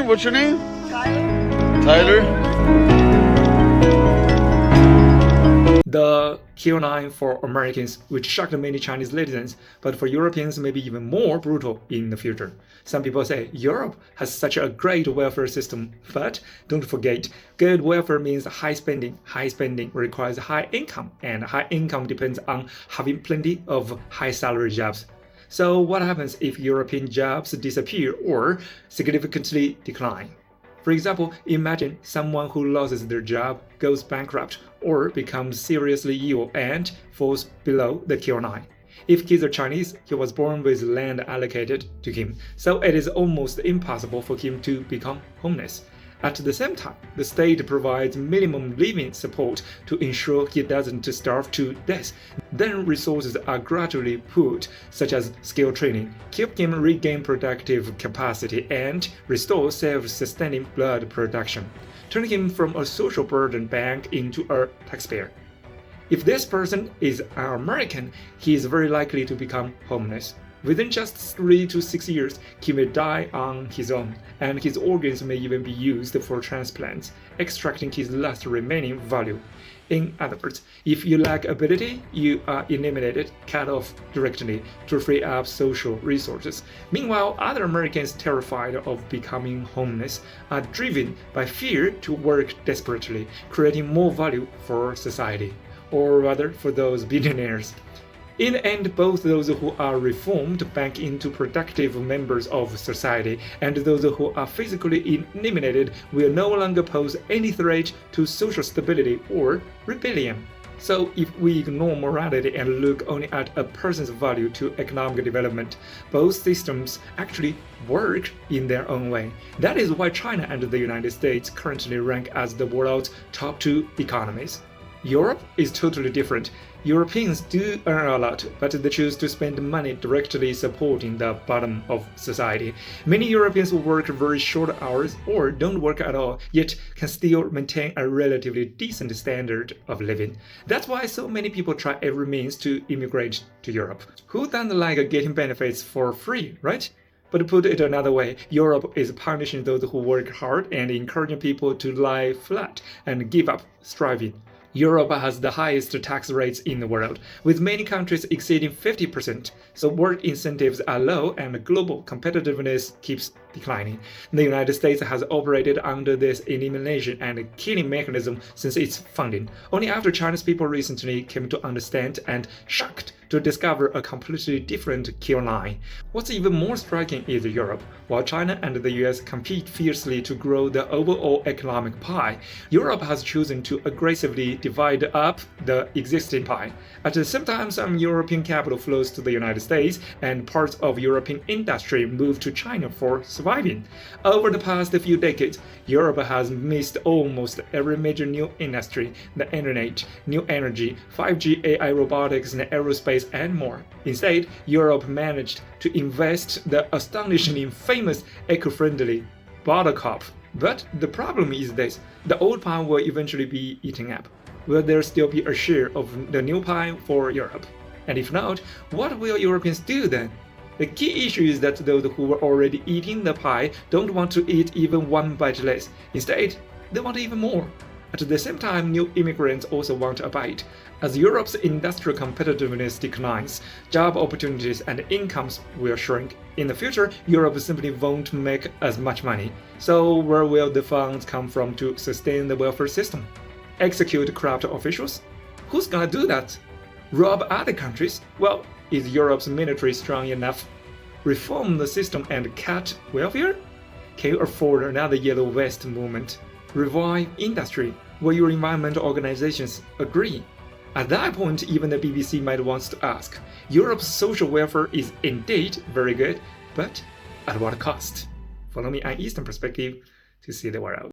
what's your name? Tyler. Tyler. The Q9 for Americans, which shocked many Chinese citizens, but for Europeans may be even more brutal in the future. Some people say Europe has such a great welfare system, but don't forget, good welfare means high spending. High spending requires high income, and high income depends on having plenty of high salary jobs. So what happens if European jobs disappear or significantly decline? For example, imagine someone who loses their job, goes bankrupt, or becomes seriously ill and falls below the Q9. If he's a Chinese, he was born with land allocated to him, so it is almost impossible for him to become homeless. At the same time, the state provides minimum living support to ensure he doesn't starve to death. Then resources are gradually put, such as skill training, help him regain productive capacity and restore self-sustaining blood production, turn him from a social burden bank into a taxpayer. If this person is an American, he is very likely to become homeless. Within just 3 to 6 years, he may die on his own, and his organs may even be used for transplants, extracting his last remaining value. In other words, if you lack ability, you are eliminated, cut off directly to free up social resources. Meanwhile, other Americans terrified of becoming homeless are driven by fear to work desperately, creating more value for society, or rather for those billionaires. In the end, both those who are reformed back into productive members of society and those who are physically eliminated will no longer pose any threat to social stability or rebellion. So if we ignore morality and look only at a person's value to economic development, both systems actually work in their own way. That is why China and the United States currently rank as the world's top 2 economies. Europe is totally different. Europeans do earn a lot, but they choose to spend money directly supporting the bottom of society. Many Europeans work very short hours or don't work at all, yet can still maintain a relatively decent standard of living. That's why so many people try every means to immigrate to Europe. Who doesn't like getting benefits for free, right? But to put it another way, Europe is punishing those who work hard and encouraging people to lie flat and give up striving. Europe has the highest tax rates in the world, with many countries exceeding 50%, so work incentives are low and global competitiveness keeps declining. The United States has operated under this elimination and killing mechanism since its founding, only after Chinese people recently came to understand and shocked to discover a completely different kill line. What's even more striking is Europe. While China and the US compete fiercely to grow the overall economic pie, Europe has chosen to aggressively divide up the existing pie. At the same time, some European capital flows to the United States and parts of European industry move to China for surviving. Over the past few decades, Europe has missed almost every major new industry: the internet, new energy, 5G, AI, robotics, and aerospace, and more. Instead, Europe managed to invest the astonishingly famous eco-friendly Buttercup. But the problem is this: the old pie will eventually be eaten up. Will there still be a share of the new pie for Europe? And if not, what will Europeans do then? The key issue is that those who were already eating the pie don't want to eat even one bite less. Instead, they want even more. At the same time, new immigrants also want a bite. As Europe's industrial competitiveness declines, job opportunities and incomes will shrink. In the future, Europe simply won't make as much money. So where will the funds come from to sustain the welfare system? Execute corrupt officials? Who's gonna do that? Rob other countries? Well, is Europe's military strong enough? Reform the system and cut welfare? Can you afford another Yellow Vest movement? Revive industry? Will your environmental organizations agree? At that point, even the BBC might want to ask, Europe's social welfare is indeed very good, but at what cost? Follow me on Eastern Perspective to see the world.